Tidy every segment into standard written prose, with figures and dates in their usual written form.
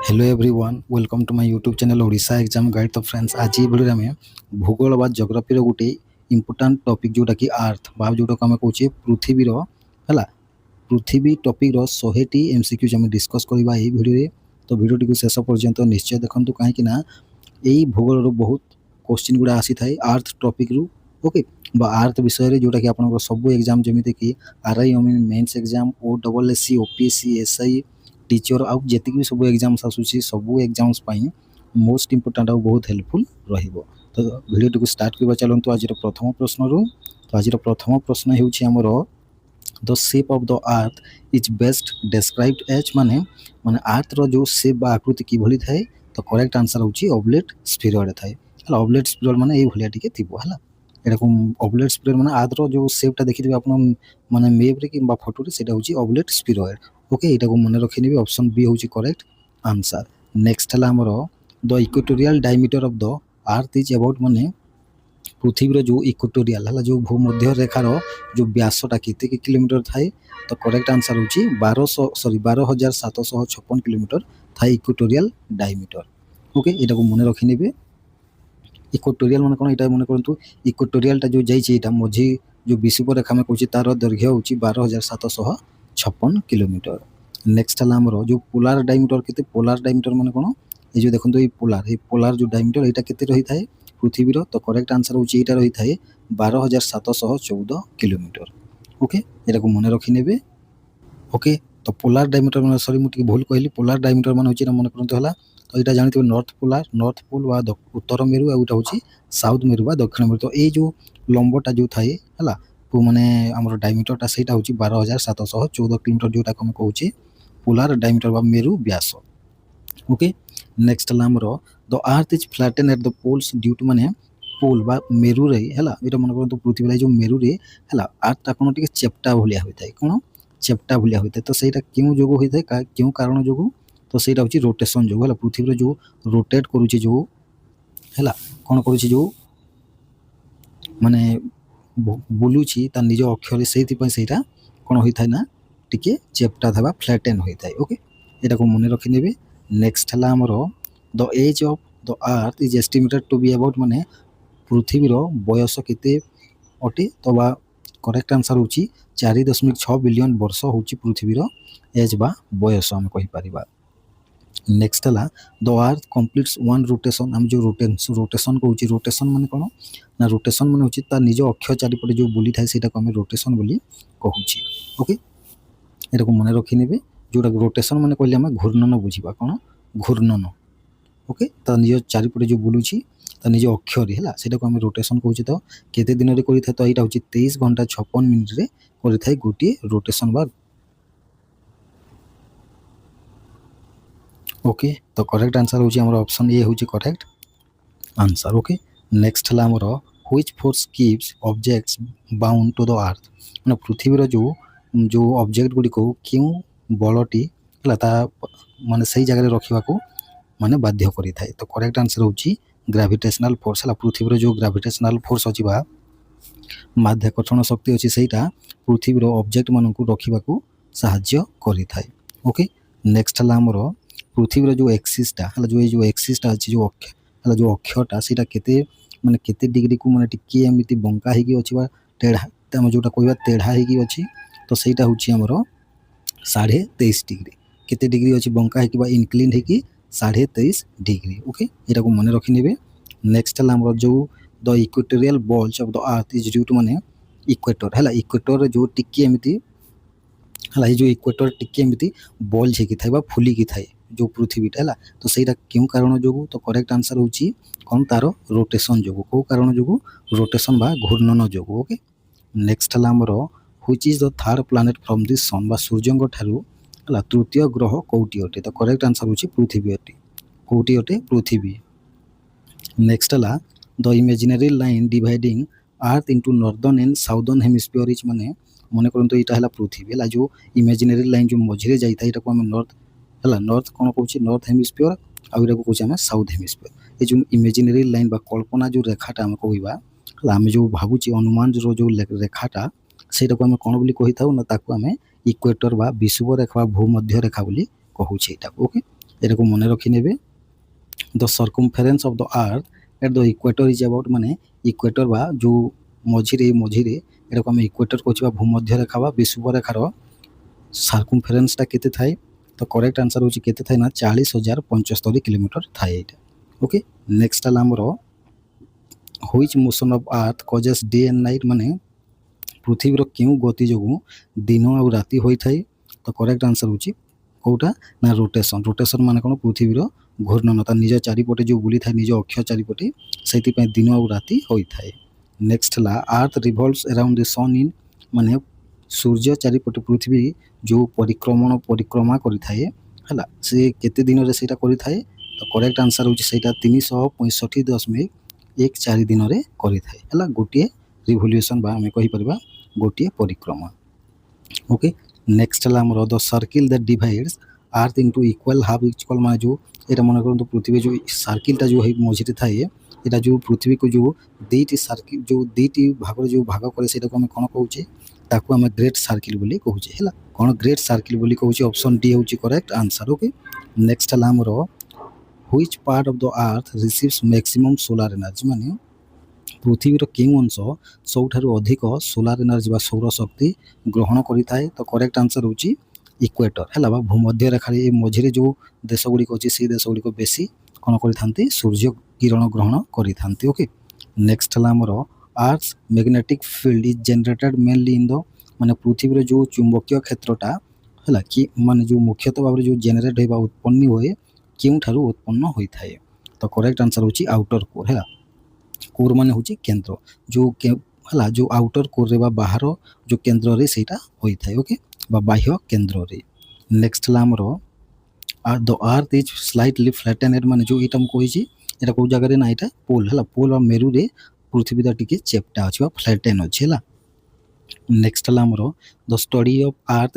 Hello everyone welcome to my YouTube channel Odisha exam guide. तो friends आज ये video में भूगोल बा जियोग्राफी गोटे इंपोर्टाट टॉपिक जोटा कि अर्थ बा जोटा को आम कहे पृथ्वीर है पृथ्वी टॉपिक 100टी एमसीक्यूज आम डिस्कस करवा ये वीडियो। तो वीडियो टी शेष पर्यंत निश्चय देखूँ कहीं यही भूगोल बहुत क्वेश्चन गुड़ा आसी थाए अर्थ टॉपिक रु ओके बा अर्थ विषय जोटा कि आप सब एग्जाम जमीती कि RI mains exam OSSC OPSC SI teacher आउ जेतिक भी सब एग्जाम्स आसूसी सब एग्जाम्स मोस्ट इंपोर्टाट आउ बहुत हेल्पफुल रहिबो। तो वीडियो टी स्टार्ट करबा चलंतु आज प्रथम प्रश्न रु। तो आज प्रथम प्रश्न होउछि हमर the shape of the earth is best described as माने माने अर्थ रो जो शेप बा आकृति कि भली थाए। तो करेक्ट आंसर होउछि ऑब्लेट स्फीरॉइड थाए। हला ऑब्लेट स्फीरॉइड माने ए भलिया टिके थिबो हला एरकम ऑब्लेट स्फीरॉइड माने अर्थ रो जो शेपटा देखिथिबे आपन माने मैप रे किबा फोटो रे सेटा होउछि ऑब्लेट स्फीरॉइड। ओके एटा को मन रखि नेबे ऑप्शन बी होउछि करेक्ट आंसर। नेक्स्ट हला हमरो the equatorial diameter of the earth is about माने पृथ्वी जो इक्वेटोरियल हला जो भूमध्य रेखार जो व्यासटा केते किलोमीटर थाए। तो करेक्ट आंसर होउछि 12,756 किलोमीटर थाए इक्वेटोरियल डायमीटर। ओके एटा को मन रखि नेबे इक्वेटोरियल माने कोन एटा मन करंतु इक्वेटोरियलटा जो जाइछि एटा मझी जो विषुव रेखा में कहछि तार दैर्घ्य होउछि 12,756 किलोमीटर। नेक्स्ट हला हमरो जो पोलार डायमीटर केते पोलार डायमीटर माने कोन ए जो देखंतु ए पोलार जो डायमीटर एटा केते रही थाए पृथ्वीर। तो करेक्ट आंसर होउछि एटा रही थाए 12,714 किलोमीटर। ओके एटा को मन रखि नेबे। ओके तो पोलार डायमीटर माने सॉरी मु भूल कहली पोलार डायमीटर माने होछि मन करंतु हला। तो एटा जानिथिबे नॉर्थ पोल वा उत्तर मेरु आ उटा होछि साउथ मेरु वा दक्षिण मेरु। तो ए जो लंबटा जो थाए हला तो माने हमर डायमीटरटा सेटा होछि 12,714 किलोमीटर जोटा को हम कहउछि पोलार डायमीटर बा मेरु व्यास। ओके नेक्स्ट हला हमर the earth is flatten at the poles due to माने पोल बा मेरु रे हला एटा मन करंतु पृथ्वी रे जो मेरु रे हला अर्थ कोन टिके चेप्टा भलिया होइताय कोन चेप्टा भलिया होइताय। तो सेटा क्यों जोगु होइताय क्यों कारण जोगु। तो सेटा होछि रोटेशन जोगु हला पृथ्वी रे जो रोटेट करूछि जो हला कोन करूछि जो माने बुलुछि ता निज अक्षर सेति पय सेटा कोन होइथाय ना टिके चेप्टा थबा फ्लैटेन होइथाय। ओके एटा को मने रखि नेबे। नेक्स्ट हला हमरो the age of the earth is estimated to be about माने पृथ्वी रो बयस केते अटे। तो बा करेक्ट आंसर होछि 4.6 बिलियन वर्ष होछि पृथ्वी रो एज बा बयस हम कहि परिबा। नेक्स्ट हला the earth completes one rotation हम जो रोटेशन कहउछि रोटेशन माने कोन ना रोटेशन माने होछि ता निज अक्ष चारिपटे जो बुली थाए सेटा को हम रोटेशन बोली कहउछि। ओके एटा को मने रखि नेबे जोटा रोटेशन माने कहले हम घूर्णन बुझिबा कोन घूर्णन। ओके ता निज चारिपटे जो बुलुछि ता निज अक्ष रे हला सेटा को हम रोटेशन कहउछि। तो केते दिन रे करि थाए तो एटा होछि 23 घंटा 56 मिनिट रे करि थाए गोटी रोटेशन बा। ओके तो करेक्ट आंसर होछि हमर ऑप्शन ए होछि करेक्ट आंसर। ओके नेक्स्ट हला हमर which force keeps objects bound to the earth माने पृथ्वी रो जो ऑब्जेक्ट गुडी को क्यों बलटी हला ता माने सही जगह रे रखिबा को माने बाध्य करि थाए। तो करेक्ट आंसर होछि ग्रेविटेशनल फोर्स हला पृथ्वी रो जो ग्रेविटेशनल फोर्स अछि बा माध्याकर्षण शक्ति अछि सेटा पृथ्वी रो ऑब्जेक्ट मानन को रखिबा को सहाय्य करि थाए। ओके नेक्स्ट हला हमर पृथ्वी जो एक्सिसटा हला जो एक्सिसटा अछि जो अक्ष हला जो अक्षटा सेटा केते माने केते डिग्री को माने टिके एमिति बंका हेकी अछि बा टेढ़ा तमे जोटा कहबा टेढ़ा हेकी अछि। तो सेटा होछि हमर 23.5 डिग्री केते डिग्री अछि बंका हेकी बा इनक्लिन हेकी 23.5 डिग्री। ओके एटा को मने रखि नेबे। नेक्स्ट हला हमर जो the equatorial belt of the earth is due to माने इक्वेटर हला इक्वेटर जो टिके एमिति हला जो इक्वेटर टिके एमिति बॉल हेकी थाए बा फुली की थाए जो पृथ्वीटा है। तो सेटा क्यों कारण जोगु। तो करेक्ट आंसर होछि कोन तारो रोटेशन जोगु को कारण जोगु रोटेशन बा घूर्णन जोगु। ओके नेक्स्ट हला हमरो which is the third planet from this sun बा सूर्यंग ठारू हला तृतीय ग्रह कोउटी अटे। तो करेक्ट आंसर होछि पृथ्वी अटे कोउटी अटे पृथ्वी। नेक्स्ट हला the imaginary line dividing earth into northern and southern hemisphere is माने मने करंतु एटा हला पृथ्वी हला जो इमेजिनरी लाइन जो मझिरे जाई थाए एटा को हम नॉर्थ हला नॉर्थ कोन कहउछि नॉर्थ हेमिस्फीयर आ एटा को कहउछि हम साउथ हेमिस्फीयर। ए जो इमेजिनरी लाइन बा कल्पना जो रेखाटा हम कहइबा हला हम जो भाबुछि अनुमान जो रेखाटा सेटा को हम कोन बोली कहि थाउ ना ताको हम इक्वेटर बा विषुव रेखा भूमध्य रेखा बोली कहउछि एटा। ओके ଏଟାକୁ ମନେ ରଖିନେବେ। The circumference of the earth at the equator is about ମାନେ ଇକ୍ୱେଟର ବା ଯେଉଁ ମଝିରେ ଏଟାକୁ ଆମେ ଇକ୍ୱେଟର କହୁଛୁ ବା ଭୂମଧ୍ୟ ରେଖା ବା ବିଷୁବରେଖାର ସାର୍କମଫେରେନ୍ସଟା କେତେ ଥାଏ? ତ କରେକ୍ଟ ଆନ୍ସର ହେଉଛି କେତେ ଥାଏ ନା 40,075 କିଲୋମିଟର ଥାଏ ଏଇଟା। ଓକେ, ନେକ୍ସଟ ହେଲା ଆମର which motion of earth causes day and night ମାନେ ପୃଥିବୀର କେଉଁ ଗତି ଯୋଗୁଁ ଦିନ ଆଉ ରାତି ହୋଇଥାଏ? ତ କରେକ୍ଟ ଆନ୍ସର ହେଉଛି କେଉଁଟା ନା ରୋଟେସନ୍। ରୋଟେସନ୍ ମାନେ କ'ଣ? ପୃଥିବୀର ଘୂର୍ଣ୍ଣନ, ତା ନିଜ ଚାରିପଟେ ଯେଉଁ ବୁଲିଥାଏ ନିଜ ଅକ୍ଷ ଚାରିପଟେ, ସେଇଥିପାଇଁ ଦିନ ଆଉ ରାତି ହୋଇଥାଏ। ନେକ୍ସଟ ହେଲା earth revolves around the sun in ମାନେ ସୂର୍ଯ୍ୟ ଚାରିପଟେ ପୃଥିବୀ ଯେଉଁ ପରିକ୍ରମା କରିଥାଏ ହେଲା, ସେ କେତେ ଦିନରେ ସେଇଟା କରିଥାଏ? ତ କରେକ୍ଟ ଆନ୍ସର ହେଉଛି ସେଇଟା 365.14 ଦିନରେ କରିଥାଏ ହେଲା, ଗୋଟିଏ ରିଭଲ୍ୟୁସନ୍ ବା ଆମେ କହିପାରିବା ଗୋଟିଏ ପରିକ୍ରମା। ଓକେ, ନେକ୍ସଟ ହେଲା ଆମର the circle that divides earth into equal half equal ମାନେ ଯେଉଁ ଏଇଟା ମନେ କରନ୍ତୁ ପୃଥିବୀ ଯେଉଁ ସାର୍କିଲ୍ଟା ଯେଉଁ ମଝିରେ ଥାଏ, ଏଇଟା ଯେଉଁ ପୃଥିବୀକୁ ଯେଉଁ ଦୁଇଟି ଭାଗରେ ଯେଉଁ ଭାଗ କରେ ସେଇଟାକୁ ଆମେ କ'ଣ କହୁଛେ? ତାକୁ ଆମେ ଗ୍ରେଟ୍ ସାର୍କିଲ୍ ବୋଲି କହୁଛେ ହେଲା। କ'ଣ ଗ୍ରେଟ୍ ସାର୍କିଲ୍ ବୋଲି କହୁଛେ? ଅପସନ୍ ଡି ହେଉଛି କରେକ୍ଟ ଆନ୍ସର। ଓକେ, ନେକ୍ସଟ ହେଲା ଆମର which part of the earth ରିସିଭ୍ସ maximum solar energy ମାନେ ପୃଥିବୀର କେଉଁ ଅଂଶ ସବୁଠାରୁ ଅଧିକ ସୋଲାର ଏନର୍ଜି ବା ସୌରଶକ୍ତି ଗ୍ରହଣ କରିଥାଏ? ତ କରେକ୍ଟ ଆନ୍ସର ହେଉଛି ଇକ୍ୱେଟର ହେଲା ବା ଭୂମଧ୍ୟ ରେଖାରେ ଏ ମଝିରେ ଯେଉଁ ଦେଶ ଗୁଡ଼ିକ ଅଛି ସେଇ ଦେଶ ଗୁଡ଼ିକ ବେଶୀ କ'ଣ କରିଥାନ୍ତି? ସୂର୍ଯ୍ୟ କିରଣ ଗ୍ରହଣ କରିଥାନ୍ତି। ଓକେ, ନେକ୍ସଟ ହେଲା ଆମର earth's magnetic field is generated mainly in the ମାନେ ପୃଥିବୀର ଯେଉଁ ଚୁମ୍ବକୀୟ କ୍ଷେତ୍ରଟା ହେଲା କି ମାନେ ଯେଉଁ ମୁଖ୍ୟତଃ ଭାବରେ ଯେଉଁ ଜେନେରେଟ୍ ହେବା ଉତ୍ପନ୍ନ ହୁଏ କେଉଁଠାରୁ ଉତ୍ପନ୍ନ ହୋଇଥାଏ? ତ କରେକ୍ଟ ଆନ୍ସର ହେଉଛି ଆଉଟର କୋର୍ ହେଲା। କୋର୍ ମାନେ ହେଉଛି କେନ୍ଦ୍ର, ଯେଉଁ ହେଲା ଯେଉଁ ଆଉଟର କୋର୍ରେ ବା ବାହାର ଯେଉଁ କେନ୍ଦ୍ରରେ ସେଇଟା ହୋଇଥାଏ। ଓକେ, ବା ବାହ୍ୟ କେନ୍ଦ୍ରରେ। ନେକ୍ସଟ ହେଲା ଆମର ଦ ଆର୍ଥ ଇଜ୍ ସ୍ଲାଇଟଲି ଫ୍ଲାଟେନେଡ୍ ମାନେ ଯେଉଁ ଏଇଟା ମୁଁ କହିଛି ଏଇଟା କେଉଁ ଜାଗାରେ ନା ଏଇଟା ପୋଲ୍ ହେଲା, ପୋଲ୍ ବା ମେରୁରେ ପୃଥିବୀଟା ଟିକେ ଚେପ୍ଟା ଅଛି ବା ଫ୍ଲାଟେନ୍ ଅଛି ହେଲା। ନେକ୍ସଟ ହେଲା ଆମର the study of earth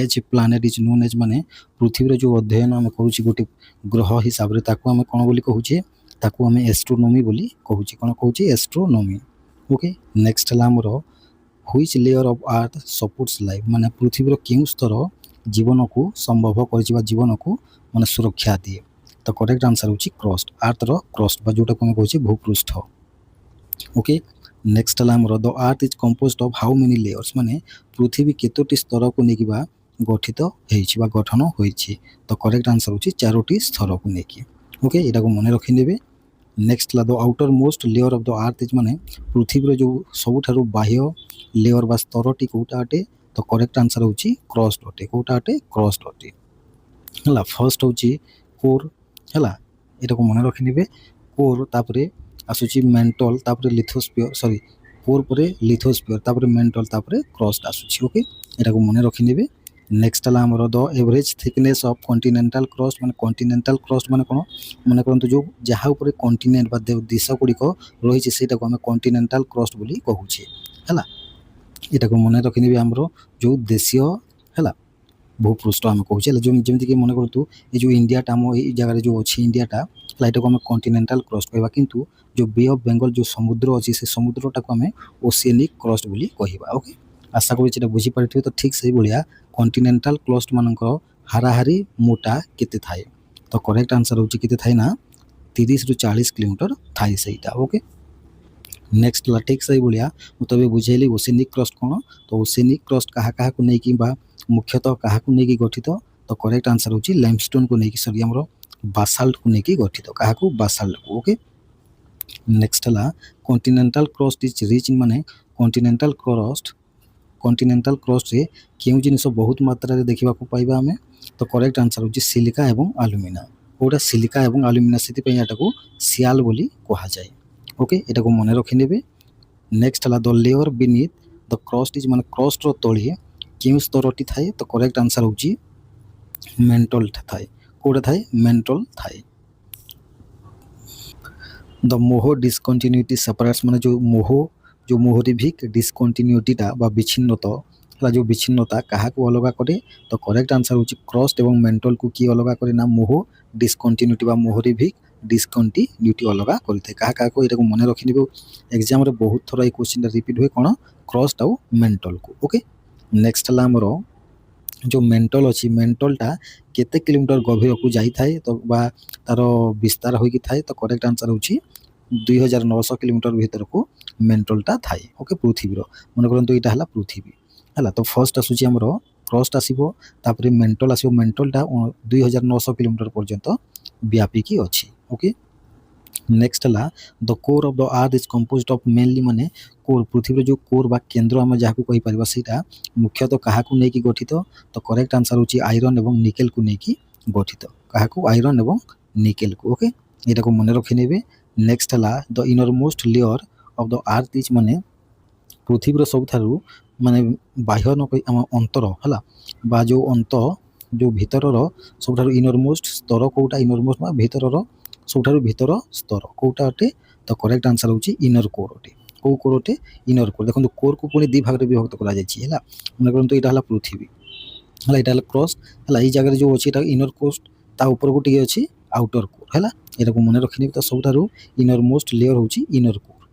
as planet is known as ମାନେ ପୃଥିବୀର ଯେଉଁ ଅଧ୍ୟୟନ ଆମେ କରୁଛେ ଗୋଟେ ଗ୍ରହ ହିସାବରେ ତାକୁ ଆମେ କ'ଣ ବୋଲି କହୁଛେ? ତାକୁ ଆମେ ଏଷ୍ଟ୍ରୋନୋମି ବୋଲି କହୁଛେ। କ'ଣ କହୁଛେ? ଏଷ୍ଟ୍ରୋନୋମି। ଓକେ, ନେକ୍ସଟ ହେଲା ଆମର which layer of earth supports life ମାନେ ପୃଥିବୀର କେଉଁ ସ୍ତର ଜୀବନକୁ ସମ୍ଭବ କରିଛି ବା ଜୀବନକୁ ମାନେ ସୁରକ୍ଷା ଦିଏ? ତ କରେକ୍ଟ ଆନ୍ସର ହେଉଛି କ୍ରଷ୍ଟ, ଆର୍ଥର କ୍ରଷ୍ଟ ବା ଯେଉଁଟାକୁ ଆମେ କହୁଛେ ଭୂପୃଷ୍ଠ। ଓକେ, ନେକ୍ସଟ ହେଲା ଆମର the earth is composed of how many layers ମାନେ ପୃଥିବୀ କେତୋଟି ସ୍ତରକୁ ନେଇକି ବା ଗଠିତ ହେଇଛି ବା ଗଠନ ହୋଇଛି? ତ କରେକ୍ଟ ଆନ୍ସର ହେଉଛି 4ଟି ସ୍ତରକୁ ନେଇକି। ଓକେ, ଏଇଟାକୁ ମନେ ରଖିନେବେ। ନେକ୍ସଟ ହେଲା the outermost layer of the earth is ମାନେ ପୃଥିବୀର ଯେଉଁ ସବୁଠାରୁ ବାହ୍ୟ ଲେୟର ବା ସ୍ତରଟି କେଉଁଟା ଅଟେ? ତ କରେକ୍ଟ ଆନ୍ସର ହେଉଛି କ୍ରଷ୍ଟ ଅଟେ। କେଉଁଟା ଅଟେ? କ୍ରଷ୍ଟ ଅଟେ ହେଲା। ଫର୍ଷ୍ଟ ହେଉଛି କୋର୍ ହେଲା, ଏଇଟାକୁ ମନେ ରଖିନେବେ। କୋର୍ ତାପରେ ଆସୁଛି ମେଣ୍ଟଲ, ତାପରେ ଲିଥୋସ୍ଫିୟର କୋର୍ ପରେ ଲିଥୋସ୍ଫିୟର, ତାପରେ ମେଣ୍ଟଲ, ତାପରେ କ୍ରଷ୍ଟ ଆସୁଛି। ଓକେ, ଏଟାକୁ ମନେ ରଖିନେବେ। ନେକ୍ସଟ ହେଲା ଆମର the average thickness of continental crust ମାନେ କଣ୍ଟିନେଣ୍ଟାଲ କ୍ରଷ୍ଟ ମାନେ କ'ଣ? ମନେ କରନ୍ତୁ ଯେଉଁ ଯାହା ଉପରେ କଣ୍ଟିନେଣ୍ଟ ବା ଦେଶ ଗୁଡ଼ିକ ରହିଛି ସେଇଟାକୁ ଆମେ କଣ୍ଟିନେଣ୍ଟାଲ କ୍ରଷ୍ଟ ବୋଲି କହୁଛେ ହେଲା। ଏଟାକୁ ମନେ ରଖିନେବେ ଆମର ଯେଉଁ ଦେଶୀୟ ହେଲା ଭୂପୃଷ୍ଠ ଆମେ କହୁଛେ ହେଲା, ଯେମିତିକି ମନେ କରନ୍ତୁ ଏ ଯେଉଁ ଇଣ୍ଡିଆଟା ଆମ ଏଇ ଜାଗାରେ ଯେଉଁ ଅଛି ଇଣ୍ଡିଆଟା ହେଲା, ଏଟାକୁ ଆମେ କଣ୍ଟିନେଣ୍ଟାଲ କ୍ରଷ୍ଟ କହିବା, କିନ୍ତୁ ଯେଉଁ ବେ ଅଫ୍ ବେଙ୍ଗଲ ଯେଉଁ ସମୁଦ୍ର ଅଛି ସେ ସମୁଦ୍ରଟାକୁ ଆମେ ଓସିଆନିକ୍ କ୍ରଷ୍ଟ ବୋଲି କହିବା। ଓକେ, ଆଶା କରୁଛି ଏଇଟା ବୁଝିପାରିଥିବେ। ତ ଠିକ୍ ସେଇଭଳିଆ କଣ୍ଟିନେଣ୍ଟାଲ କ୍ରଷ୍ଟ ମାନଙ୍କର ହାରାହାରି ମୋଟା କେତେ ଥାଏ? ତ କରେକ୍ଟ ଆନ୍ସର ହେଉଛି କେତେ ଥାଏ ନା 30ରୁ 40 କିଲୋମିଟର ଥାଏ ସେଇଟା। ଓକେ, ନେକ୍ସଟ ହେଲା ଠିକ୍ ସେଇଭଳିଆ ମୁଁ ତ ଏବେ ବୁଝେଇଲି ଓସିଆନିକ୍ କ୍ରଷ୍ଟ କ'ଣ। ତ ଓସିଆନିକ୍ କ୍ରଷ୍ଟ କାହାକୁ ନେଇକି ବା ମୁଖ୍ୟତଃ କାହାକୁ ନେଇକି ଗଠିତ? ତ କରେକ୍ଟ ଆନ୍ସର ହେଉଛି ଲାଇମଷ୍ଟୋନକୁ ନେଇକି ଆମର ବାସାଲ୍ଟକୁ ନେଇକି ଗଠିତ। କାହାକୁ? ବାସାଲ୍ଟକୁ। ଓକେ, ନେକ୍ସଟ ହେଲା କଣ୍ଟିନେଣ୍ଟାଲ କ୍ରଷ୍ଟ ଇଜ୍ ରିଚ୍ ମାନେ କଣ୍ଟିନେଣ୍ଟାଲ କ୍ରଷ୍ଟରେ କେଉଁ ଜିନିଷ ବହୁତ ମାତ୍ରାରେ ଦେଖିବାକୁ ପାଇବା ଆମେ? ତ କରେକ୍ଟ ଆନ୍ସର ହେଉଛି ସିଲିକା ଏବଂ ଆଲୁମିନା। କେଉଁଟା? ସିଲିକା ଏବଂ ଆଲୁମିନା, ସେଥିପାଇଁ ଏଟାକୁ ସିଆଲ ବୋଲି କୁହାଯାଏ। ଓକେ, ଏଟାକୁ ମନେ ରଖିନେବେ। ନେକ୍ସଟ ହେଲା ଦ ଲେୟର ବିନିଥ୍ ଦ କ୍ରଷ୍ଟ ଇଜ୍ ମାନେ କ୍ରଷ୍ଟର ତଳେ କେଉଁ ସ୍ତରଟି ଥାଏ? ତ କରେକ୍ଟ ଆନ୍ସର ହେଉଛି ମେଣ୍ଟଲ ଥାଏ। କେଉଁଟା ଥାଏ? ମେଣ୍ଟଲ ଥାଏ। ଦ ମୋହ ଡିସକଣ୍ଟିନ୍ୟୁଟି ସେପାରେଟ୍ସ ମାନେ ଯେଉଁ ମୋହରିଭିକ୍ ଡିସକଣ୍ଟିନ୍ୟୁଟିଟା ବା ବିଚ୍ଛିନ୍ନତା ହେଲା, ଯେଉଁ ବିଚ୍ଛିନ୍ନତା କାହାକୁ ଅଲଗା କରେ? ତ କରେକ୍ଟ ଆନ୍ସର ହେଉଛି କ୍ରଷ୍ଟ ଏବଂ ମେଣ୍ଟଲକୁ କିଏ ଅଲଗା କରେ? ନା ମୋହ ଡିସକଣ୍ଟିନ୍ୟୁଟି ବା ମୋହରିଭିକ୍ ଡିସକଣ୍ଟିନ୍ୟୁଟି ଅଲଗା କରିଥାଏ। କାହାକୁ? ଏଇଟାକୁ ମନେ ରଖିନେବେ। ଏକ୍ଜାମ୍ରେ ବହୁତ ଥର ଏଇ କ୍ୱେଶ୍ଚିନ୍ଟା ରିପିଟ୍ ହୁଏ। କ'ଣ? କ୍ରଷ୍ଟ ଆଉ ମେଣ୍ଟଲକୁ। ଓକେ, ନେକ୍ସଟ ହେଲା ଆମର जो मेंटल अच्छी मेंटलटा केते किलोमीटर गभीर को जाई थाए तो बा तार विस्तार होइकी थाए तो करेक्ट आंसर होची 2900 किलोमीटर भीतर को मेंटलटा थाए ओके पृथ्वीर मन करंतु एटा हला पृथ्वी हला तो फर्स्ट आसुची हमर क्रस्ट आसीबो तापरे मेंटल आसीबो मेंटलटा 2900 किलोमीटर पर्यंत व्यापिकी अछि ओके नेक्स्ट है the core of the earth is composed of mainly माने कोर पृथ्वी जो कोर बा केंद्र आम जहाँ कही पार सेटा मुख्यतः क्या नहीं गठित तो करेक्ट आंसर होची आयरन एवं निकेल को लेकिन गठित क्या आयरन एवं निकेल को ओके यहाँ को मन रखिने नेक्स्ट है the innermost layer of the earth is माने पृथ्वीर सबुठारु माने बाह्य नक आम अंतर है बा जो अंत जो भीतर सबुठारु इनरमोस्ट स्तर कौटा इनरमोस्ट भीतर सबुठारु भीतर स्तर कौटा अटे तो करेक्ट आंसर होची इनर कोर अटे कौ कोर अटे इनर कोर देखो कोर को पुणी दी भाग में विभक्त करा जायछि हैला मन करंतु एटा हला पृथ्वी हैला एटा हला क्रस्ट हैला ई जगह जो अछि एटा इनर कोस्ट ता ऊपर को टिके अछि आउटर कोर हैला एटा को मन रखिने तो सबुठारु इनर मोस्ट लेयर होची इनर कोर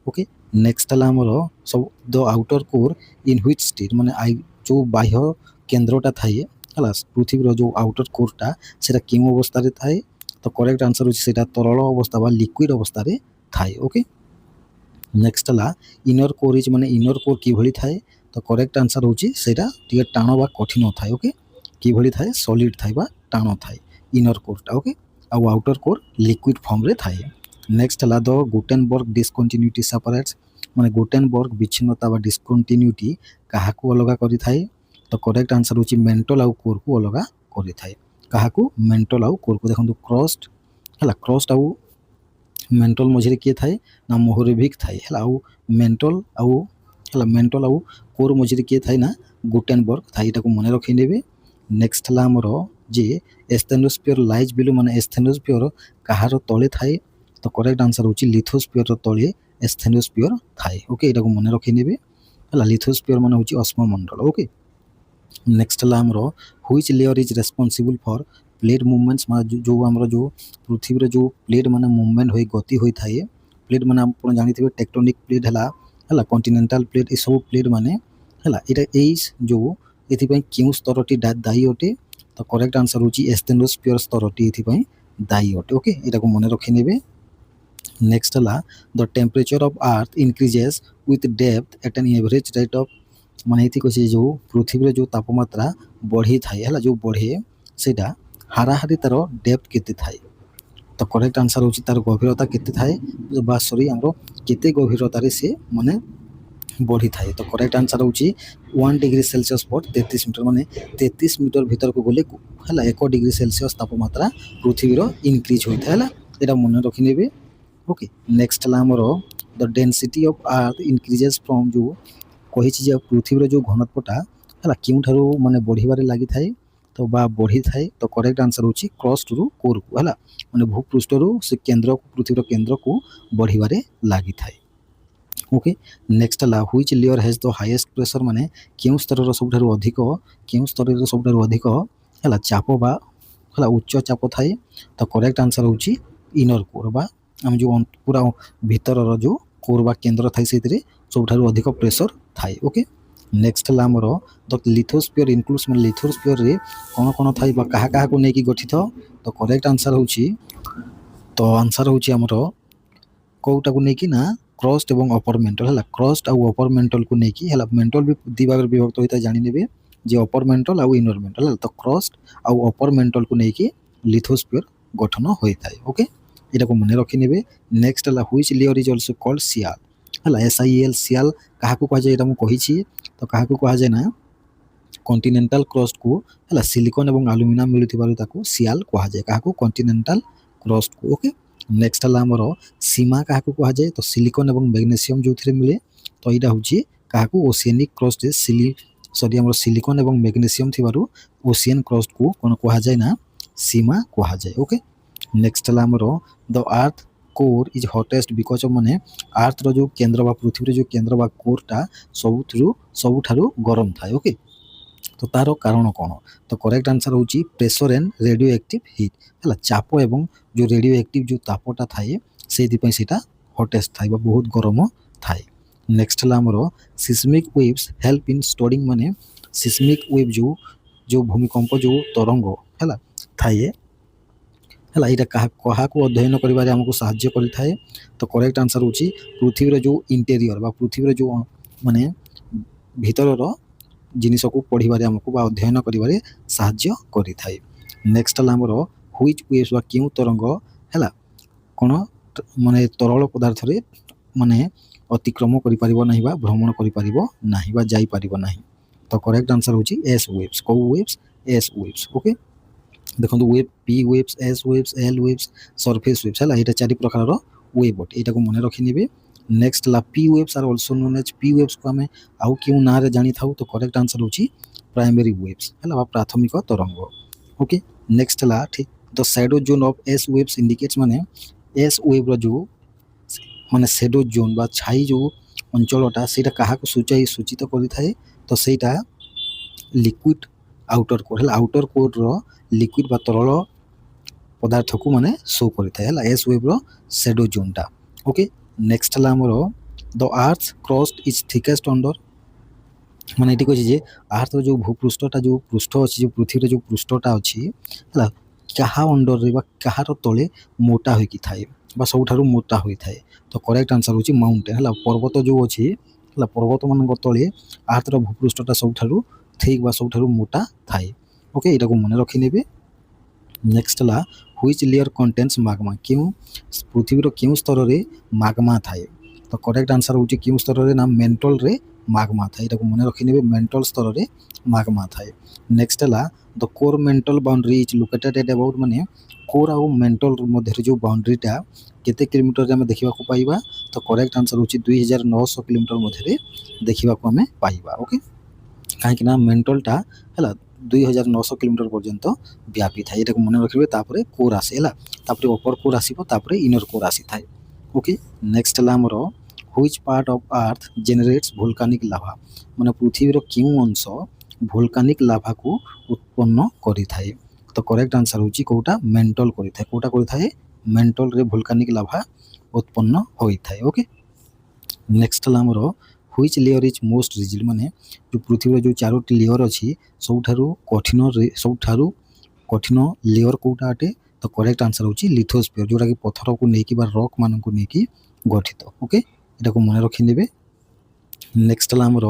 ओके नेक्स्ट हला हमर सब the outer core in which state माने आई जो बाह्य केंद्रटा थाए हैला पृथ्वीर जो आउटर कोरटा सेटा केउ अवस्था रे थाए तो करेक्ट आंसर होची सेटा तरल अवस्था बा लिक्विड अवस्था रे थाए ओके नेक्स्ट है इनर कोर इज माने इनर कोर कि भली थाए तो करेक्ट आंसर होची सेटा टिके टाण बा कठिन थाए ओके कि भली थाए सॉलिड थाए बा टाण थाए इनर कोरटा ओके आ आउटर कोर लिक्विड फॉर्म रे थाए नेक्स्ट है द गुटेनबर्ग डिसकंटिन्यूटी सेपरेट्स माने गुटेनबर्ग विच्छिन्नता बा डिसकंटिन्यूटी काहाकू अलगा करि थाए तो करेक्ट आंसर होची मेंटल आ कोर को अलगा करि थाए काहाकू मेंटल आउ कोर को देखो क्रस्ट है क्रस्ट आउ मेंटल मझे किए थाए ना मोहरेभिक थाए है आउ मेंटल आउ है मेंटल आउ कोर मझे किए थाए ना गुटेनबर्ग थाए यहाँ को मन रखी ने नेक्स्ट है आमर जे एस्थेनोस्फीयर लाइज बिलो माने एस्थेनोस्फीयर कहार तले थाए तो करेक्ट आंसर होची लिथोस्फीयर तले एस्थेनोस्फीयर थाए ओके यहाँ को मन रखी ने लिथोस्फीयर मान होची अश्ममंडल ओके नेक्स्ट है आमर which layer is responsible for plate movements जो आमर जो पृथ्वी जो प्लेट माने मुवमेंट हो गति होता है प्लेट माने आप जानी टेक्टोनिक प्लेट है कॉन्टिनेंटल प्लेट ये सब प्लेट माने है यहाँ जो ये क्यों स्तरटी दायी अटे तो करेक्ट आंसर होची एस्थेनोस्फीयर स्तरटी ये दायी अटे ओके यहाँ को मन रखी ने नेक्स्ट है the temperature of earth increases with depth at an average rate of माने ये कहे जो पृथ्वी जो तापमात्रा बढ़ी थाए है जो बढ़े सेटा हाराहारी तार डेप्थ केते थाए तो करेक्ट आंसर होची तार गभीरता केते थाए बा सॉरी हमरो केते गभीरता रे से माने बढ़ी थाए तो करेक्ट आंसर होची 1 डिग्री सेल्सियस पर 33 मीटर माने 33 मीटर भीतर को गले हला 1 डिग्री सेल्सियस तापमात्रा पृथ्वीर इंक्रीज होता है एटा मन रखि नेबे ओके नेक्स्ट ला हमरो the density of earth increases from जो कहि जे पृथ्वीर जो घनत्वटा हला केउ ठारो माने बढ़िबारे लागि थाए तो बा बढ़ी थाए तो करेक्ट आंसर होची क्रस्ट रु कोर को हला माने भूपृष्ठ रु से केंद्र को पृथ्वीर केंद्र को बढ़िबारे लागि थाए ओके नेक्स्ट ला which layer has the highest pressure माने केउ स्तर सबठारु अधिक केउ स्तर सबठारु अधिक हला चाप बा हला उच्च चाप थाए तो करेक्ट आंसर होची इनर कोर बा हम जो पूरा भीतर जो कोर बा केंद्र थाए सेतिरे सबठारु अधिक प्रेशर थाए ओके नेक्स्ट है आमर द लिथोस्फीयर इनक्लूड्स माने लिथोस्फीयर रे कौन कौन थाए बा कहा कहा को नेकी गठित तो करेक्ट आंसर होची तो आंसर होची आमर कोउटा को नेकी ना क्रस्ट एवं अपर मेंटल है क्रस्ट आउ अपर मेंटल को नेकी है मेंटल भी दी भाग विभक्त होता है जानी नेबे जे अपर मेंटल आउ इनर मेंटल है तो क्रस्ट आउ अपर मेंटल को नेकी लिथोस्फीयर गठन होता है ओके एटा को मन रखि नेबे नेक्स्ट है which layer is also called sial है SIAL सियाल क्या कह जाए मुझे कही तो क्या कह जाए ना कॉन्टिनेंटल क्रस्ट को है सिलिकॉन और एल्युमिनियम मिलुथिबारु सियाल कह जाए क्या कॉन्टिनेंटल क्रस्ट को ओके नेक्स्ट है आमर सीमा क्या कह जाए तो सिलिकॉन और मैग्नेशियम जो मिले तो यहाँ हूँ क्या ओशियनिक क्रस्ट सॉरी आम सिलिकॉन और मैग्नेशियम थिबारु ओशियन क्रस्ट को कौन कह जाए ना सीमा कह जाए ओके नेक्स्ट है आमर the earth core is hottest because of माने अर्थ रो जो केंद्र बा पृथ्वी जो केंद्र बा कोरटा सबुठारु गरम थाए ओके तो तार कारण कौन तो करेक्ट आंसर होची pressure and radio active hit है चाप एवं जो रेडियो एक्टिव जो तापटा थाए से हॉटेस्ट थाए बहुत गरम थाए नेक्स्ट है आमर seismic waves help in storing माने सिस्मिक वेव जो जो भूमिकंप जो तरंग है थाए है यहाँ क्या अध्ययन कर आमको साहाय्य करें। तो करेक्ट आंसर हूँ पृथ्वी जो इंटेरियर बा पृथ्वी जो माने भीतर जिनिस को पढ़े आमको अध्ययन कर साहाय्य करें। नेक्स्ट है आमर ह्विच वेव्स बा क्यों तरंग है कौन माने तरल पदार्थ रे माने अतिक्रम कर भ्रमण कर। तो करेक्ट आंसर हूँ एस वेव्स। कौ वेव्स? S waves. ओके देखो wave P waves, S waves, L waves, surface waves है यहाँ 4 प्रकार वेव अटे यहाँ मन रखिने। नेक्स्ट ला P waves are also known as P waves को आम आउ क्यों ना जानी था। तो करेक्ट आंसर हूँ प्राइमरी वेव्स है प्राथमिक तरंग। ओके नेक्स्ट ला ठीक the shadow zone of S waves indicates माने एस वेव जो माने शैडो जोन बा छाई जो अंचलटा से क्या सूचित करें। तो सहीटा लिक्विड आउटर कोर है आउटर कोर लिक्विड बा तरल पदार्थ को माने शो करें है एस वेव रो शैडो जोनटा। ओके नेक्स्ट है आमर the earth crust is thickest under माने ये कहे अर्थ जो भूपृष्ठटा जो पृष्ठ अच्छी जो पृथ्वी जो पृष्ठटा अच्छी है क्या अंडर रे कहार तले मोटा होकी थाए सबुठ मोटा होता है। तो करेक्ट आंसर हूँ माउंटेन है पर्वत जो अच्छी है पर्वत मान तले आर्थर भूपृष्ठटा सबुठ थिक बा सबुठ मोटा थाए। ओके यहाँ को मन रखिने। नेक्स्ट है ह्विच लेयर कंटेन्स माग्मा क्यों पृथ्वीर क्यों स्तर में माग्मा थाए। तो करेक्ट आंसर हूँ क्यों स्तर में ना मेंटल रे माग्मा थाए यहाँ को मन रखिने मेंटल स्तर में माग्मा थाए। नेक्स्ट है the core mantle boundary is located at about माने कोर आउ मेंटल मध्य जो बाउंड्रीटा केते किलोमीटर आम देखा पाइबा। तो करेक्ट आंसर हूँ 2900 किलोमीटर मध्य देखा आम पाइबा। ओके कहीं मेंटलटा है 2900 किलोमीटर पर्यंत व्यापी था यहाँ मन रखिए। तापर कोर आसे है अपर कोर आसपर इनर कोर आसी थाए। ओके नेक्स्ट है आमर which part of earth generates volcanic lava माने पृथ्वीर क्यों अंश वोल्कानिक लाभा को उत्पन्न करें। तो करेक्ट आंसर हूँ कौटा मेंटल करें कौटा करें मेंटल रे वोल्कानिक लाभा उत्पन्न होता है। ओके नेक्स्ट है आमर which layer is most rigid माने जो पृथ्वी जो 4टी लेयर अच्छी सबुठारु कठिन लेयर कौटा अटे। तो करेक्ट आंसर हूँ लिथोस्फियर जोटा कि पत्थर को लेकिन रॉक मान को लेकिन गठित। ओके यहाँ को मन रखिने। नेक्स्ट है आमर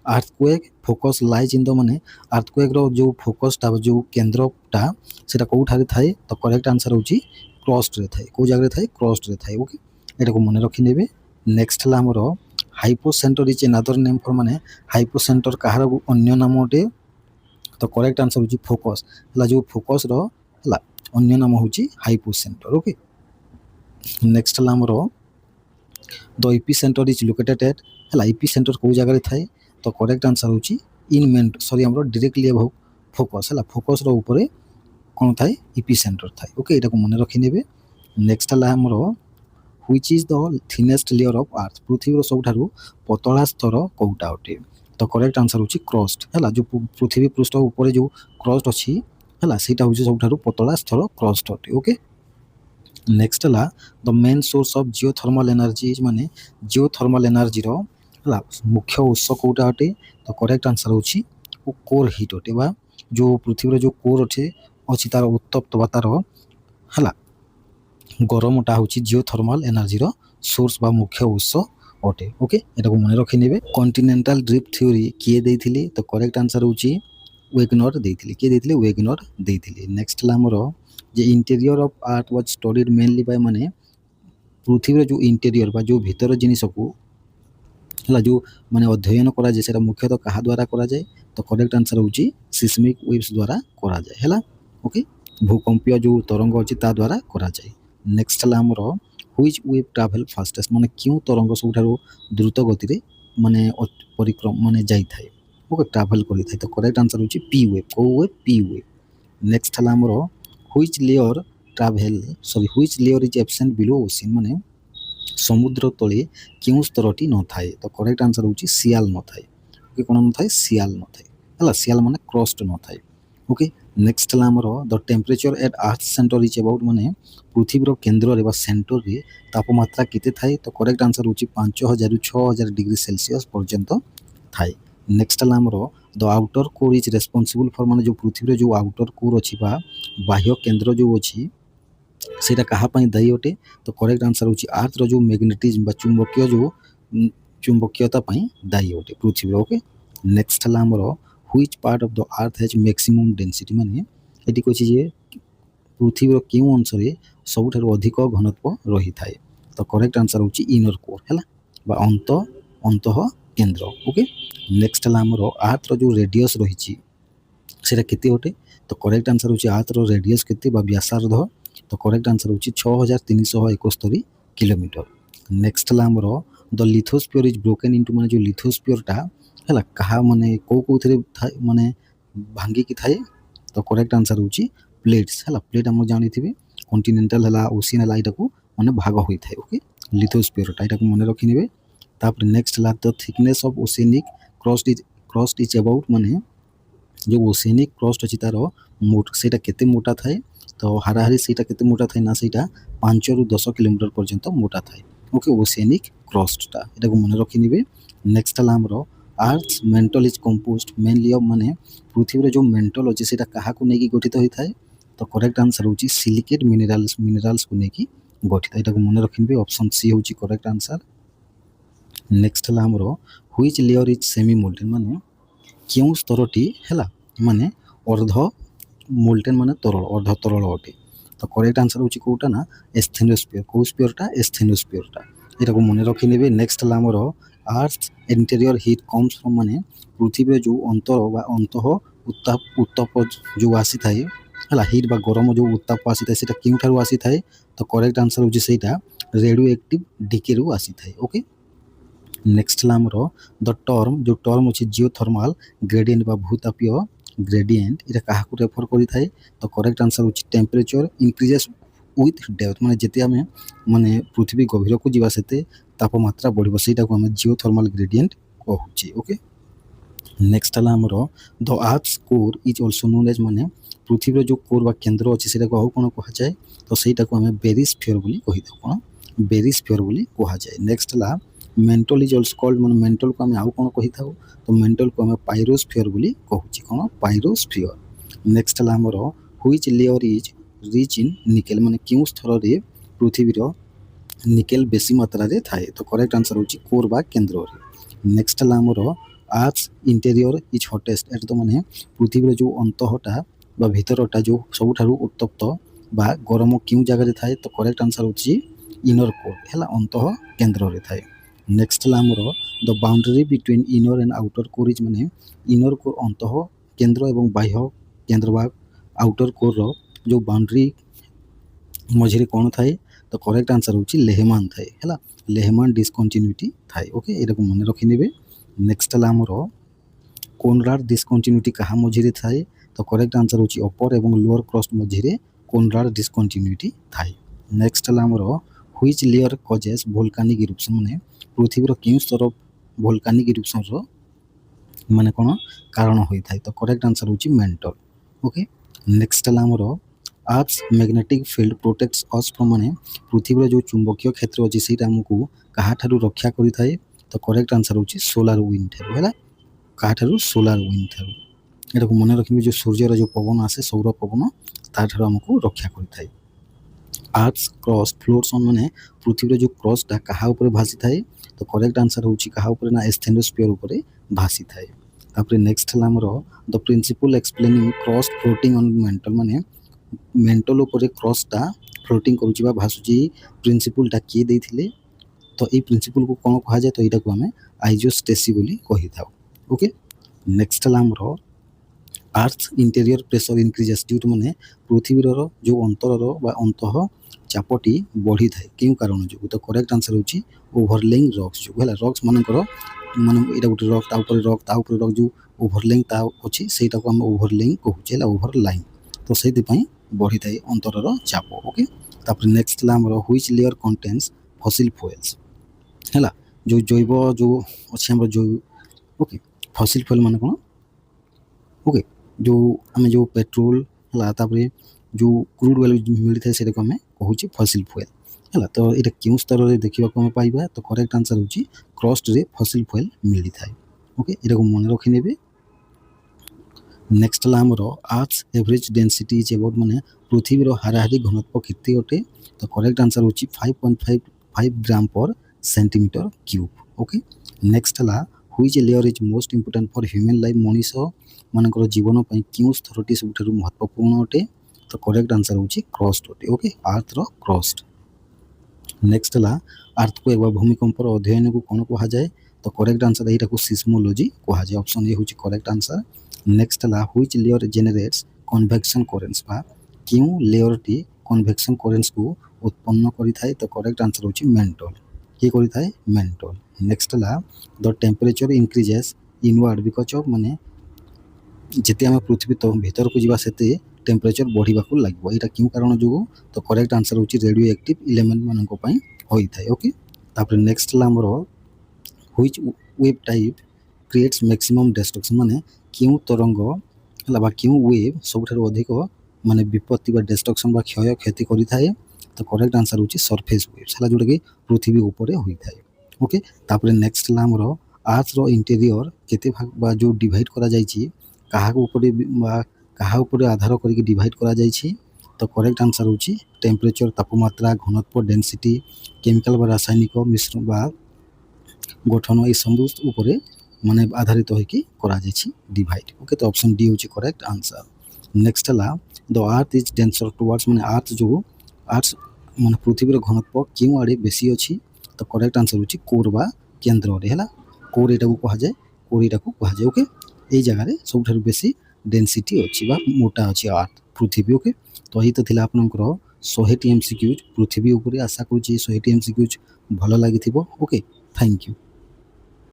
earthquake focus lies in the माने अर्थक्वेक रो जो फोकसटा जो केन्द्रटा से कौठारे थाए। तो करेक्ट आंसर हूँ क्रस्ट रे थाए कौ जगह थाए क्रस्ट रे थाए। ओके यहाँ को मन रखिने। नेक्स्ट है आमर hypocentre is another name for माने हाइपोसेंटर कहार अन्य नाम अटे। तो करेक्ट आंसर हूँ फोकस है जो फोकस रो है अन्य नाम हूँ हाइपोसेंटर। ओके नेक्स्ट है आमर the epicentre is located at है एपिसेंटर कौ जगह थाए। तो करेक्ट आंसर हूँ इन मेन सॉरी आमर डायरेक्टली अबव फोकस है फोकस रो ऊपर कौन थाए एपिसेंटर थाए। ओके यहाँ को मन रखिने। नेक्स्ट है आमर which is the thinnest layer of earth पृथ्वी सबुठारु पतला स्तर कौटा अटे। तो करेक्ट आंसर हूँ क्रस्ट है जो पृथ्वी पृष्ठ ऊपर जो क्रस्ट अच्छी है सीटा हूँ सबुठारु पतला स्तर क्रस्ट अटे। ओके नेक्स्ट है the main source of geothermal energy माने जिओथर्मल एनर्जी रो मुख्य उत्स कौटा अटे। तो करेक्ट आंसर हूँ कोर हिट अटे बा जो पृथ्वी जो कोर अच्छी तार उत्तप्त बा तार है गरमटा हूँ जिओथर्मल एनर्जी रो सोर्स बा मुख्य उत्स अटे। ओके यहाँ को मन रखिने। कॉन्टिनेंटल ड्रिफ्ट थ्योरी किए देथिले। तो करेक्ट आंसर हूँ वेगनर देथिले किए देथिले वेगनर देथिले। नेक्स्ट है आमर जे interior of earth was studied mainly by माने पृथ्वी जो इंटेरियर बा जो भीतर जिनिस को है जो माने अध्ययन करा जाए से मुख्यतः क्या द्वारा करा जाए। तो करेक्ट आंसर हूँ सिस्मिक वेव्स द्वारा करा जाए है। ओके भूकंपीय जो तरंग अच्छी ता द्वारा करा जाए। नेक्स्ट है आमर ह्विच वेव ट्राभेल फास्टेस्ट माने क्यों तरंग सबुठारु द्रुत गति माने परिक्रम माने जाई थाए। ओके ट्राभेल करि थाए। तो करेक्ट आंसर हूँ पी वेव कौ वेव पी वेव। नेक्स्ट है आमर which layer travel sorry which layer is absent below ocean माने समुद्र तले क्यों स्तरटी न थाए। तो करेक्ट आंसर हूँ सियाल न थाए। ओके कौन न थाए सियाल न थाए है सियाल माने क्रस्ट न थाए। ओके नेक्स्ट है आमर the temperature at earth centre is about माने पृथ्वीर केन्द्र रे सेंटर रे तापमात्रा केते थाए। तो करेक्ट आंसर हूँ 5000 ରୁ 6000 डिग्री सेल्सियस पर्यंत थाए। नेक्स्ट है आमर the outer core is responsible for माने जो पृथ्वी जो आउटर कोर अच्छी बा बाह्य केंद्र जो अच्छी ସେଇଟା କାହା ପାଇଁ ଦାୟୀ ଅଟେ ତ କରେକ୍ଟ ଆନ୍ସର ହେଉଛି ଆର୍ଥର ଯେଉଁ ମ୍ୟାଗ୍ନେଟିଜମ୍ ବା ଚୁମ୍ବକୀୟ ଯେଉଁ ଚୁମ୍ବକୀୟତା ପାଇଁ ଦାୟୀ ଅଟେ ପୃଥିବୀର। ଓକେ, ନେକ୍ସଟ ହେଲା ଆମର which part of the earth hedge maximum density, ମାନେ ଏଠି କହିଛି ଯେ ପୃଥିବୀର କେଉଁ ଅଂଶରେ ସବୁଠାରୁ ଅଧିକ ଘନତ୍ୱ ରହିଥାଏ। ତ କରେକ୍ଟ ଆନ୍ସର ହେଉଛି ଇନର କୋର୍ ହେଲା ବା ଅନ୍ତଃ କେନ୍ଦ୍ର। ଓକେ, ନେକ୍ସଟ ହେଲା ଆମର ଆର୍ଥର ଯେଉଁ ରେଡ଼ିୟସ୍ ରହିଛି ସେଇଟା କେତେ ଅଟେ। ତ କରେକ୍ଟ ଆନ୍ସର ହେଉଛି ଆର୍ଥର ରେଡ଼ିୟସ୍ କେତେ ବା ବ୍ୟାସାର୍ଦ୍ଧ। ତ କରେକ୍ଟ ଆନ୍ସର ହେଉଛି 6371 କିଲୋମିଟର। ନେକ୍ସଟ ହେଲା ଆମର ଦ ଲିଥୋସ୍ଫିୟର ଇଜ୍ ବ୍ରୋକେନ୍ ଇଣ୍ଟୁ, ମାନେ ଯେଉଁ ଲିଥୋସ୍ଫିୟରଟା ହେଲା କାହା ମାନେ କେଉଁଥିରେ ଥାଏ ମାନେ ଭାଙ୍ଗିକି ଥାଏ। ତ କରେକ୍ଟ ଆନ୍ସର ହେଉଛି ପ୍ଲେଟ୍ସ ହେଲା। ପ୍ଲେଟ୍ ଆମର ଜାଣିଥିବେ କଣ୍ଟିନେଣ୍ଟାଲ ହେଲା ଓସିଆନ୍ ହେଲା ଏଇଟାକୁ ମାନେ ଭାଗ ହୋଇଥାଏ। ଓକେ, ଲିଥୋସ୍ଫିୟରଟା ଏଇଟାକୁ ମନେ ରଖିନେବେ। ତାପରେ ନେକ୍ସଟ ହେଲା the thickness of oceanic crust is about, ମାନେ ଯେଉଁ ଓସିଆନିକ୍ କ୍ରଷ୍ଟ ଅଛି ତାର ସେଇଟା କେତେ ମୋଟା ଥାଏ। ତ ହାରାହାରି ସେଇଟା କେତେ ମୋଟା ଥାଏ ନା ସେଇଟା 5 ରୁ 10 କିଲୋମିଟର ପର୍ଯ୍ୟନ୍ତ ମୋଟା ଥାଏ। ଓକେ, ଓସିଆନିକ୍ କ୍ରଷ୍ଟଟା ଏଟାକୁ ମନେ ରଖିନେବେ। ନେକ୍ସଟ ହେଲା ଆମର ଆର୍ଥସ୍ ମେଣ୍ଟଲ ଇଜ୍ କମ୍ପୋଜ୍ଡ ମେନଲି ଅଫ୍, ମାନେ ପୃଥିବୀର ଯେଉଁ ମେଣ୍ଟଲ ଅଛି ସେଇଟା କାହାକୁ ନେଇକି ଗଠିତ ହୋଇଥାଏ। ତ କରେକ୍ଟ ଆନ୍ସର ହେଉଛି ସିଲିକେଟ୍ ମିନେରାଲ୍ସକୁ ନେଇକି ଗଠିତ। ଏଟାକୁ ମନେ ରଖିନେବେ। ଅପସନ୍ ସି ହେଉଛି କରେକ୍ଟ ଆନ୍ସର। ନେକ୍ସଟ ହେଲା ଆମର ହ୍ୱିଚ୍ ଲେୟର ଇଜ୍ ସେମି ମୋଲ୍ଟେନ୍, ମାନେ କେଉଁ ସ୍ତରଟି ହେଲା ମାନେ ଅର୍ଦ୍ଧ ମୋଲ୍ଟେନ୍ ମାନେ ଅର୍ଦ୍ଧ ତରଳ ଅଟେ। ତ କରେକ୍ଟ ଆନ୍ସର ହେଉଛି କେଉଁଟା ନା ଏସ୍ଥେନୋସ୍ଫିୟର। କେଉଁ ସ୍ଫିୟରଟା? ଏସ୍ଥେନୋସ୍ଫିୟରଟା ଏଟାକୁ ମନେ ରଖିନେବେ। ନେକ୍ସଟ ହେଲା ଆମର earth interior heat comes from, ମାନେ ପୃଥିବୀର ଯେଉଁ ଅନ୍ତର ବା ଉତ୍ତାପ ଯେଉଁ ଆସିଥାଏ ହେଲା, ହିଟ୍ ବା ଗରମ ଯେଉଁ ଉତ୍ତାପ ଆସିଥାଏ ସେଇଟା କେଉଁଠାରୁ ଆସିଥାଏ। ତ କରେକ୍ଟ ଆନ୍ସର ହେଉଛି ସେଇଟା ରେଡ଼ିଓ ଆକ୍ଟିଭ୍ ଡିକେରୁ ଆସିଥାଏ। ଓକେ, ନେକ୍ସଟ ହେଲା ଆମର ଦ ଯେଉଁ ଟର୍ମ ଅଛି ଜିଓଥର୍ମାଲ ଗ୍ରେଡ଼ିଏଣ୍ଟ ବା ଭୂତାପୀୟ ଗ୍ରେଡ଼ିଏଣ୍ଟ, ଏଇଟା କାହାକୁ ରେଫର କରିଥାଏ। ତ କରେକ୍ଟ ଆନ୍ସର ହେଉଛି ଟେମ୍ପରେଚର ଇନକ୍ରିଜେସ୍ ୱିଥ୍ ଡେପ୍ଥ, ମାନେ ଯେତେ ଆମେ ମାନେ ପୃଥିବୀ ଗଭୀରକୁ ଯିବା ସେତେ ତାପମାତ୍ରା ବଢ଼ିବ, ସେଇଟାକୁ ଆମେ ଜିଓଥର୍ମାଲ ଗ୍ରେଡ଼ିଏଣ୍ଟ କହୁଛେ। ଓକେ, ନେକ୍ସଟ ହେଲା ଆମର the earth's core is also known as, ମାନେ ପୃଥିବୀର ଯେଉଁ କୋର୍ ବା କେନ୍ଦ୍ର ଅଛି ସେଇଟାକୁ ଆଉ କ'ଣ କୁହାଯାଏ। ତ ସେଇଟାକୁ ଆମେ ବେରିସ୍ଫିୟର ବୋଲି କହିଥାଉ। କ'ଣ? ବେରିସ୍ଫିୟର ବୋଲି କୁହାଯାଏ। ନେକ୍ସଟ ହେଲା ମେଣ୍ଟଲ ଇଜ୍ ଅଲସୋ କଲ୍ଡ, ମାନେ ମେଣ୍ଟଲକୁ ଆମେ ଆଉ କ'ଣ କହିଥାଉ। ତ ମେଣ୍ଟଲକୁ ଆମେ ପାଇରୋସ୍ଫିୟର ବୋଲି କହୁଛେ। କ'ଣ? ପାଇରୋସ୍ଫିୟର। ନେକ୍ସଟ ହେଲା ଆମର which layer is rich in nickel, ମାନେ କେଉଁ ସ୍ତରରେ ପୃଥିବୀର ନିକେଲ ବେଶୀ ମାତ୍ରାରେ ଥାଏ। ତ କରେକ୍ଟ ଆନ୍ସର ହେଉଛି କୋର୍ ବା କେନ୍ଦ୍ରରେ। ନେକ୍ସଟ ହେଲା ଆମର ଆର୍ଥସ୍ ଇଣ୍ଟେରିୟର ଇଜ୍ ହଟେଷ୍ଟ, ଏଟା ତ ମାନେ ପୃଥିବୀର ଯେଉଁ ଅନ୍ତଃଟା ବା ଭିତରଟା ଯେଉଁ ସବୁଠାରୁ ଉତ୍ତପ୍ତ ବା ଗରମ କେଉଁ ଜାଗାରେ ଥାଏ। ତ କରେକ୍ଟ ଆନ୍ସର ହେଉଛି ଇନର କୋର୍ ହେଲା, ଅନ୍ତଃ କେନ୍ଦ୍ରରେ ଥାଏ। ନେକ୍ସଟ ହେଲା ଆମର the boundary between inner and outer core is, ମାନେ ଇନର କୋର୍ ଅନ୍ତଃ କେନ୍ଦ୍ର ଏବଂ ବାହ୍ୟ କେନ୍ଦ୍ର ବା ଆଉଟର କୋର୍ର ଯେଉଁ ବାଉଣ୍ଡରୀ ମଝିରେ କ'ଣ ଥାଏ। ତ କରେକ୍ଟ ଆନ୍ସର ହେଉଛି ଲେହମାନ ଥାଏ ହେଲା, ଲେହମାନ ଡିସକଣ୍ଟିନ୍ୟୁଟି ଥାଏ। ଓକେ, ଏଟାକୁ ମନେ ରଖିନେବେ। ନେକ୍ସଟ ହେଲା ଆମର କୋନରାଡ୍ ଡିସକଣ୍ଟିନ୍ୟୁଟି କାହା ମଝିରେ ଥାଏ। ତ କରେକ୍ଟ ଆନ୍ସର ହେଉଛି ଅପର ଏବଂ ଲୋଅର କ୍ରଷ୍ଟ ମଝିରେ କୋନରାଡ୍ ଡିସକଣ୍ଟିନ୍ୟୁଟି ଥାଏ। ନେକ୍ସଟ ହେଲା ଆମର ହ୍ୱିଚ୍ ଲେୟର କଜେସ୍ ଭୋଲକାନିକ୍ ଇରupସନ୍, ମାନେ ପୃଥିବୀର କେଉଁ ସ୍ତର ଭୋଲକାନିକ୍ ଇରupସନ୍ର ମାନେ କ'ଣ କାରଣ ହୋଇଥାଏ। ତ କରେକ୍ଟ ଆନ୍ସର ହେଉଛି ମେଣ୍ଟଲ। ଓକେ, ନେକ୍ସଟ ହେଲା ଆମର ଆର୍ଥସ୍ ମ୍ୟାଗ୍ନେଟିକ୍ ଫିଲ୍ଡ ପ୍ରୋଟେକ୍ଟସ୍ ଅସ୍ ଫ୍ରମ୍, ମାନେ ପୃଥିବୀର ଯେଉଁ ଚୁମ୍ବକୀୟ କ୍ଷେତ୍ର ଅଛି ସେଇଟା ଆମକୁ କାହାଠାରୁ ରକ୍ଷା କରିଥାଏ। ତ କରେକ୍ଟ ଆନ୍ସର ହେଉଛି ସୋଲାର ୱିଣ୍ଡ ଠାରୁ ହେଲା, କାହାଠାରୁ? ସୋଲାର ୱିଣ୍ଡ ଠାରୁ। ଏଟାକୁ ମନେ ରଖିବେ, ଯେଉଁ ସୂର୍ଯ୍ୟର ଯେଉଁ ପବନ ଆସେ ସୌର ପବନ ତାଠାରୁ ଆମକୁ ରକ୍ଷା କରିଥାଏ। ଆର୍ଥସ୍ କ୍ରଷ୍ଟ ଫ୍ଲୋଟ୍ସ ଅନ୍, ମାନେ ପୃଥିବୀର ଯେଉଁ କ୍ରଷ୍ଟଟା କାହା ଉପରେ ଭାସିଥାଏ। ତ କରେକ୍ଟ ଆନ୍ସର ହେଉଛି କାହା ଉପରେ ନା ଏସ୍ଥେନୋସ୍ଫିୟର ଉପରେ ଭାସିଥାଏ। ତାପରେ ନେକ୍ସଟ ହେଲା ଆମର ଦ ପ୍ରିନ୍ସିପଲ୍ ଏକ୍ସପ୍ଲେନିଂ କ୍ରଷ୍ଟ ଫ୍ଲୋଟିଂ ଅନ୍ ମେଣ୍ଟଲ, ମାନେ ମେଣ୍ଟଲ ଉପରେ କ୍ରଷ୍ଟଟା ଫ୍ଲୋଟିଂ କରୁଛି ବା ଭାସୁଛି, ପ୍ରିନ୍ସିପଲ୍ଟା କିଏ ଦେଇଥିଲେ। ତ ଏଇ ପ୍ରିନ୍ସିପଲ୍କୁ କ'ଣ କୁହାଯାଏ। ତ ଏଇଟାକୁ ଆମେ ଆଇଜୋଷ୍ଟେସି ବୋଲି କହିଥାଉ। ଓକେ, ନେକ୍ସଟ ହେଲା ଆମର ଆର୍ଥ ଇଣ୍ଟେରିୟର ପ୍ରେସର ଇନକ୍ରିଜେସ୍, ଯେଉଁଠି ମାନେ ପୃଥିବୀର ଯେଉଁ ଅନ୍ତରର ବା ଅନ୍ତଃ ଚାପଟି ବଢ଼ିଥାଏ କେଉଁ କାରଣ ଯୋଗୁଁ। ତ କରେକ୍ଟ ଆନ୍ସର ହେଉଛି ଓଭରଲେଇଂ ରକ୍ସ ଯୋଗୁଁ ହେଲା। ରକ୍ସ ମାନଙ୍କର ମାନେ ଏଇଟା ଗୋଟେ ରକ୍, ତା ଉପରେ ରକ୍, ତା ଉପରେ ରକ୍, ଯେଉଁ ଓଭରଲେଇଂ ତା ଅଛି ସେଇଟାକୁ ଆମେ ଓଭରଲେଇଂ କହୁଛେ ହେଲା, ଓଭରଲାଇନ୍। ତ ସେଇଥିପାଇଁ ବଢ଼ିଥାଏ ଅନ୍ତରର ଚାପ। ଓକେ, ତାପରେ ନେକ୍ସଟ ହେଲା ଆମର ହ୍ୱିଚ୍ ଲେୟର କଣ୍ଟେନ୍ସ ଫସିଲ୍ ଫୁଏଲ୍ସ ହେଲା, ଯେଉଁ ଜୈବ ଯେଉଁ ଅଛି ଆମର ଓକେ, ଫସିଲ୍ ଫୁଏଲ୍ ମାନେ କ'ଣ? ଓକେ, ଯେଉଁ ଆମେ ଯେଉଁ ପେଟ୍ରୋଲ ହେଲା, ତାପରେ ଯେଉଁ କ୍ରୁଡ୍ ଅଏଲ୍ ମିଳିଥାଏ ସେଇଟାକୁ ଆମେ କହୁଛେ ଫସିଲ୍ ଫୁଏଲ୍ ହେଲା। ତ ଏଇଟା କେଉଁ ସ୍ତରରେ ଦେଖିବାକୁ ଆମେ ପାଇବା। ତ କରେକ୍ଟ ଆନ୍ସର ହେଉଛି କ୍ରଷ୍ଟରେ ଫସିଲ୍ ଫୁଏଲ୍ ମିଳିଥାଏ। ଓକେ, ଏଟାକୁ ମନେ ରଖିନେବେ। नेक्स्ट है आमर आर्थ्स एवरेज डेनसीटी इज अबाउट माने पृथ्वीर हाराहारी घनत्व केते अटे तो करेक्ट आंसर होची 5.55 ग्राम पर सेंटीमीटर क्यूब ओके नेक्स्ट है which layer is most important for human life Manish मानकर जीवन पर क्यों स्तरटी सब महत्वपूर्ण अटे तो करेक्ट आंसर होची क्रस्ट अटे ओके अर्थ रो क्रस्ट नेक्स्ट है अर्थक्वेक व भूमिकंपर अध्ययन को कौन कह जाए तो करेक्ट आंसर यहाँ को सिस्मोलॉजी कह जाए ऑप्शन ए हूँ करेक्ट आंसर नेक्स्ट है which layer generates convection currents बा क्यों लेयर टी कन्वेक्शन करेंट्स को उत्पन्न करिथाए तो करेक्ट आंसर होची मेंटल ये करिथाए मेंटल नेक्स्ट है the temperature increases inward because of माने जिते आम पृथ्वी तो भीतर को जावा सेते टेम्परेचर बढ़िबा को लागबो एटा क्यों कारण जो तो करेक्ट आंसर होची रेडियो एक्टिव एलिमेंट मानक पई होई थाए ओके तापर नेक्स्ट ला हमर which wave type creates maximum destruction माने क्यों तरंग हला बा क्यों वेव सबठार अधिक माने विपत्ति बा डिस्ट्रक्शन बा क्षय क्षति करि थाए तो करेक्ट आंसर होची सरफेस वेव्स हला जोटा कि पृथ्वी ऊपर होई थाए ओके तापर नेक्स्ट ला हमर अर्थ रो इंटीरियर केते भाग बा जो डिवाइड करा जायछि काहा ऊपर बा काहा ऊपर आधार करके डिवाइड करा जायछि तो करेक्ट आंसर होची टेम्परेचर तापमात्रा घनत्व डेंसिटी केमिकल बा रासायनिक मिश्रण बा गठन ये सब ऊपर माने आधारित होइकी करा जायछि डिवाइड ओके तो ऑप्शन डी होची करेक्ट आंसर नेक्स्ट है the earth is denser towards माने अर्थ जो अर्थ माने पृथ्वीर घनत्व क्यों आड़े बेसी अच्छी तो करेक्ट आंसर होची कोर बा केंद्र रे हला कोर एटा को कहा जाए कोर एटा को कहा जाए ओके एई जगह रे सबठार बेसी डेंसिटी अच्छी बा मोटा अच्छी अर्थ पृथ्वी ओके तो यही तो थिला आपनकर 100 एमसीक्यूज पृथ्वी ऊपर आशा करूची 100 एमसीक्यूज भल लागिथिबो ओके थैंक यू।